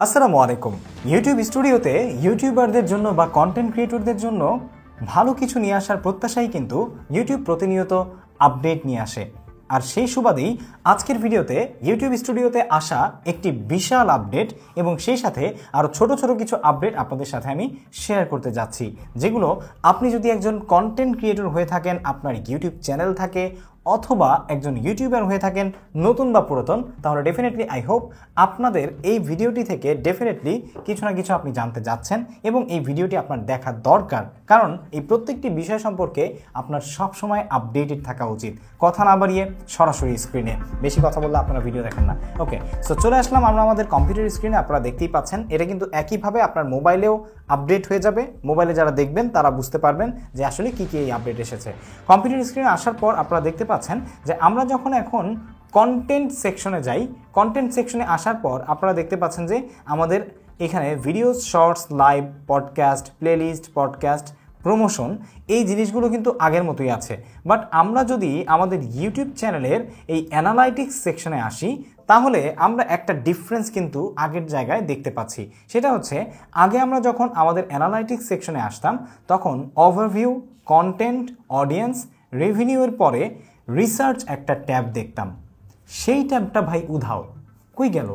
আসসালামু আলাইকুম। ইউটিউব স্টুডিওতে ইউটিউবারদের জন্য বা কন্টেন্ট ক্রিয়েটরদের জন্য ভালো কিছু নিয়ে আসার প্রত্যাশাই কিন্তু ইউটিউব প্রতিনিয়ত আপডেট নিয়ে আসে। আর সেই সুবাদেই আজকের ভিডিওতে ইউটিউব স্টুডিওতে আসা একটি বিশাল আপডেট এবং সেই সাথে আরও ছোট ছোট কিছু আপডেট আপনাদের সাথে আমি শেয়ার করতে যাচ্ছি, যেগুলো আপনি যদি একজন কন্টেন্ট ক্রিয়েটর হয়ে থাকেন, আপনার ইউটিউব চ্যানেল থাকে অথবা একজন ইউটিউবার হয়ে থাকেন নতুন বা পুরাতন, তাহলে ডেফিনেটলি আই হোপ আপনাদের এই ভিডিওটি থেকে ডেফিনেটলি কিছু না কিছু আপনি জানতে যাচ্ছেন এবং এই ভিডিওটি আপনার দেখা দরকার, কারণ এই প্রত্যেকটি বিষয় সম্পর্কে আপনার সবসময় আপডেটেড থাকা উচিত। কথা না বাড়িয়ে সরাসরি স্ক্রিনে, বেশি কথা বললে আপনারা ভিডিও দেখেন না। ওকে, সো চলে আসলাম আমরা আমাদের কম্পিউটার স্ক্রিনে। আপনারা দেখতেই পাচ্ছেন এটা কিন্তু একইভাবে আপনার মোবাইলেও আপডেট হয়ে যাবে। মোবাইলে যারা দেখবেন তারা বুঝতে পারবেন যে আসলে কী কী এই আপডেট এসেছে। কম্পিউটার স্ক্রিনে আসার পর আপনারা দেখতে পাচ্ছেন যে আমরা যখন এখন কন্টেন্ট সেকশনে যাই, কন্টেন্ট সেকশনে আসার পর আপনারা দেখতে পাচ্ছেন যে আমাদের এখানে videos, shorts, live, podcast, playlist, podcast, promotion, এই জিনিসগুলো কিন্তু আগের মতোই আছে। বাট আমরা যদি আমাদের ইউটিউব চ্যানেলের এই অ্যানালাইটিক্স সেকশনে আসি, তাহলে আমরা একটা ডিফারেন্স কিন্তু আগের জায়গায় দেখতে পাচ্ছি। সেটা হচ্ছে, আগে আমরা যখন আমাদের অ্যানালাইটিক্স সেকশনে আসতাম তখন ওভারভিউ, কন্টেন্ট, অডিয়েন্স, রেভিনিউয়ের পরে রিসার্চ একটা ট্যাব দেখতাম। সেই ট্যাবটা ভাই উধাও, কই গেল?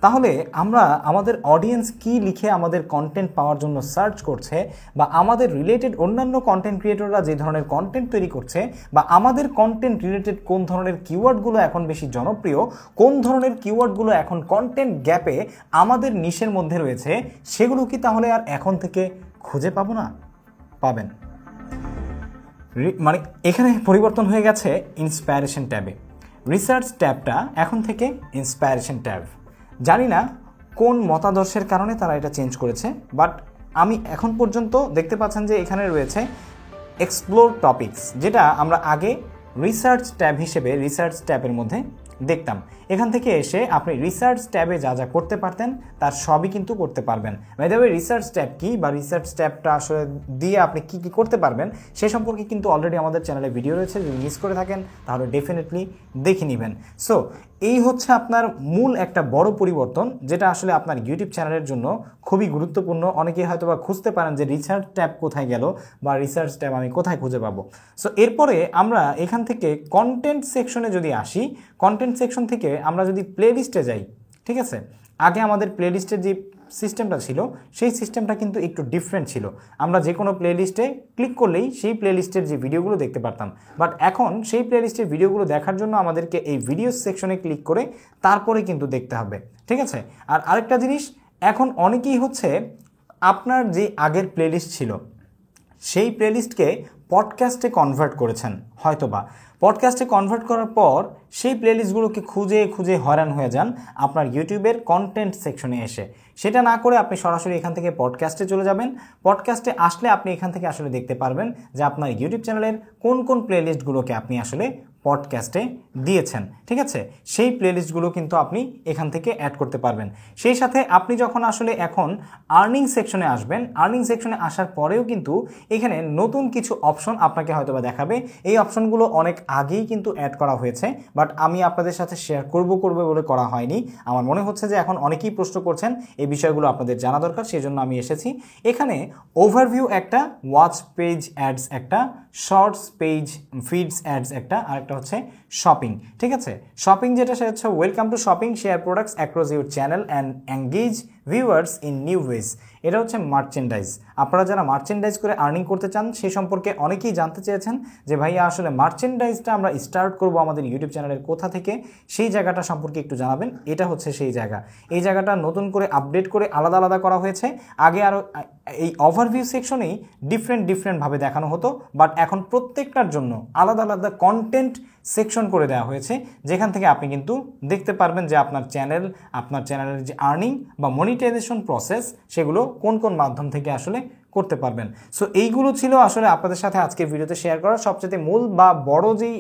তাহলে আমরা আমাদের অডিয়েন্স কি লিখে আমাদের কন্টেন্ট পাওয়ার জন্য সার্চ করছে, বা আমাদের রিলেটেড অন্যান্য কন্টেন্ট ক্রিয়েটররা যে ধরনের কন্টেন্ট তৈরি করছে, বা আমাদের কন্টেন্ট রিলেটেড কোন ধরনের কিওয়ার্ডগুলো এখন বেশি জনপ্রিয়, কোন ধরনের কিওয়ার্ডগুলো এখন কন্টেন্ট গ্যাপে আমাদের নিশের মধ্যে রয়েছে, সেগুলো কি তাহলে আর এখন থেকে খুঁজে পাবো না? পাবেন। মানে এখানে পরিবর্তন হয়ে গেছে ইন্সপায়ারেশন ট্যাবে। রিসার্চ ট্যাবটা এখন থেকে ইন্সপায়ারেশন ট্যাব। জানি না কোন মতাদর্শের কারণে তারা এটা চেঞ্জ করেছে, বাট আমি এখন পর্যন্ত দেখতে পাচ্ছেন যে এখানে রয়েছে এক্সপ্লোর টপিকস, যেটা আমরা আগে রিসার্চ ট্যাব হিসেবে রিসার্চ ট্যাবের মধ্যে দেখতাম। এখান থেকে এসে আপনি রিসার্চ ট্যাবে যা যা করতে পারতেন তার সবই কিন্তু করতে পারবেন। By the way, research tab কি বা রিসার্চ ট্যাবটা আসলে দিয়ে আপনি কি কি করতে পারবেন সে সম্পর্কে কিন্তু অলরেডি আমাদের চ্যানেলে ভিডিও রয়েছে, যদি মিস করে থাকেন তাহলে ডেফিনেটলি দেখে নেবেন। সো এই হচ্ছে আপনার মূল একটা বড় পরিবর্তন, যেটা আসলে আপনার ইউটিউব চ্যানেলের জন্য খুবই গুরুত্বপূর্ণ। অনেকেই হয়তো বা খুঁজতে পারেন যে রিসার্চ ট্যাব কোথায় গেল বা রিসার্চ ট্যাব আমি কোথায় খুঁজে পাবো। সো এরপরে আমরা এখান থেকে কন্টেন্ট সেকশনে যদি আসি, কন্টেন্ট সেকশন থেকে আমরা যদি প্লেলিস্টে যাই, ঠিক আছে, আগে আমাদের প্লেলিস্টের যে সিস্টেমটা ছিল সেই সিস্টেমটা কিন্তু একটু ডিফারেন্ট ছিল। আমরা যে কোনো প্লেলিস্টে ক্লিক করলেই সেই প্লেলিস্টের যে ভিডিওগুলো দেখতে পারতাম, বাট এখন সেই প্লেলিস্টের ভিডিওগুলো দেখার জন্য আমাদেরকে এই ভিডিও সেকশনে ক্লিক করে তারপরে কিন্তু দেখতে হবে, ঠিক আছে। আর আরেকটা জিনিস, এখন অনেকেই হচ্ছে আপনার যে আগের প্লেলিস্ট ছিল সেই প্লেলিস্টকে পডকাস্টে কনভার্ট করেছেন, হয়তোবা পডকাস্টে কনভার্ট করার পর সেই প্লেলিস্টগুলোকে খুঁজে খুঁজে হয়রান হয়ে যান আপনার ইউটিউবের কন্টেন্ট সেকশনে এসে। সেটা না করে আপনি সরাসরি এখান থেকে পডকাস্টে চলে যাবেন। পডকাস্টে আসলে আপনি এখান থেকে আসলে দেখতে পারবেন যে আপনার ইউটিউব চ্যানেলের কোন কোন প্লেলিস্টগুলোকে আপনি আসলে পডকাস্টে দিয়েছেন, ঠিক আছে। সেই প্লেলিস্টগুলো কিন্তু আপনি এখান থেকে অ্যাড করতে পারবেন। সেই সাথে আপনি যখন আসলে এখন আর্নিং সেকশনে আসবেন, আর্নিং সেকশনে আসার পরেও কিন্তু এখানে নতুন কিছু অপশন আপনাকে হয়তো বা দেখাবে। এই অপশনগুলো অনেক আগেই কিন্তু অ্যাড করা হয়েছে, বাট আমি আপনাদের সাথে শেয়ার করবো বলে করা হয়নি। আমার মনে হচ্ছে যে এখন অনেকেই প্রশ্ন করছেন, এই বিষয়গুলো আপনাদের জানা দরকার, সেই জন্য আমি এসেছি। এখানে ওভারভিউ একটা, ওয়াচ পেজ অ্যাডস একটা, শর্টস পেজ ফিডস অ্যাডস একটা, আর একটা হচ্ছে শপিং, ঠিক আছে। শপিং যেটা সেটা হচ্ছে welcome to shopping, share products across your channel and engage viewers in new wedge. এটা হচ্ছে মার্চেন্ডাইজ। আপনারা যারা মার্চেন্ডাইজ করে আর্নিং করতে চান সেই সম্পর্কে অনেকেই জানতে চেয়েছেন যে ভাইয়া আসলে মার্চেন্ডাইজটা আমরা স্টার্ট করব আমাদের ইউটিউব চ্যানেলের কোথা থেকে, সেই জায়গাটা সম্পর্কে একটু জানাবেন। এটা হচ্ছে সেই জায়গা। এই জায়গাটা নতুন করে আপডেট করে আলাদা আলাদা করা হয়েছে। আগে আরও এই ওভারভিউ সেকশনেই ডিফারেন্টভাবে দেখানো হতো, বাট এখন প্রত্যেকটার জন্য আলাদা আলাদা কন্টেন্ট সেকশন করে দেওয়া হয়েছে, যেখান থেকে আপনি কিন্তু দেখতে পারবেন যে আপনার চ্যানেলের যে আর্নিং বা মনিটাইজেশন প্রসেস সেগুলো কোন কোন মাধ্যম থেকে আসলে করতে পারবেন। সো এইগুলো ছিল আসলে আপনাদের সাথে আজকের ভিডিওতে শেয়ার করার সবচেয়ে মূল বা বড় যেই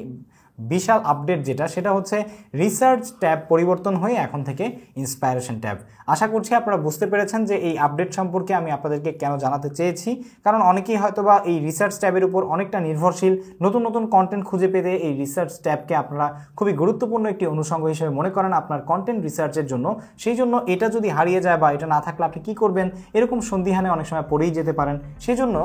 বিশাল আপডেট যেটা সেটা হচ্ছে রিসার্চ ট্যাব পরিবর্তন হয়ে এখন থেকে ইন্সপায়ারেশন ট্যাব। আশা করছি আপনারা বুঝতে পেরেছেন যে এই আপডেট সম্পর্কে আমি আপনাদেরকে কেন জানাতে চেয়েছি, কারণ অনেকেই হয়তোবা এই রিসার্চ ট্যাবের উপর অনেকটা নির্ভরশীল। নতুন নতুন কন্টেন্ট খুঁজে পেতে এই রিসার্চ ট্যাবকে আপনারা খুবই গুরুত্বপূর্ণ একটি অনুষঙ্গ হিসেবে মনে করেন আপনার কন্টেন্ট রিসার্চের জন্য। সেই জন্য এটা যদি হারিয়ে যায় বা এটা না থাকলে আপনি কী করবেন এরকম সন্দিহানে অনেক সময় পড়েই যেতে পারেন। সেই জন্য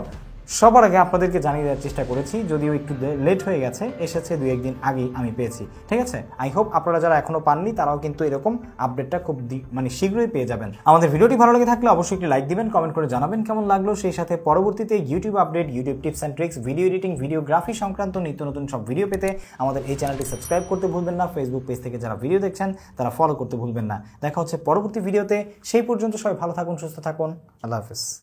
সবার আগে আপনাদেরকে জানিয়ে দেওয়ার চেষ্টা করেছি, যদিও একটু লেট হয়ে গেছে, এসেছে 2-1 দিন আগেই আমি পেয়েছি। ঠিক আছে, আই হোপ আপনারা যারা এখনও পাননি তারাও কিন্তু এরকম আপডেটটা খুব শীঘ্রই পেয়ে যাবেন। আমাদের ভিডিওটি ভালো লেগে থাকলে অবশ্যই একটি লাইক দিবেন, কমেন্ট করে জানাবেন কেমন লাগলো। সেই সাথে পরবর্তীতে YouTube update, YouTube tips and tricks, video editing, videography সংক্রান্ত নিত্য নতুন সব ভিডিও পেতে আমাদের এই চ্যানেলটি সাবস্ক্রাইব করতে ভুলবেন না। ফেসবুক পেজ থেকে যারা ভিডিও দেখছেন তারা ফলো করতে ভুলবেন না। দেখা হচ্ছে পরবর্তী ভিডিওতে। সেই পর্যন্ত সবাই ভালো থাকুন, সুস্থ থাকুন। আল্লাহ হাফেজ।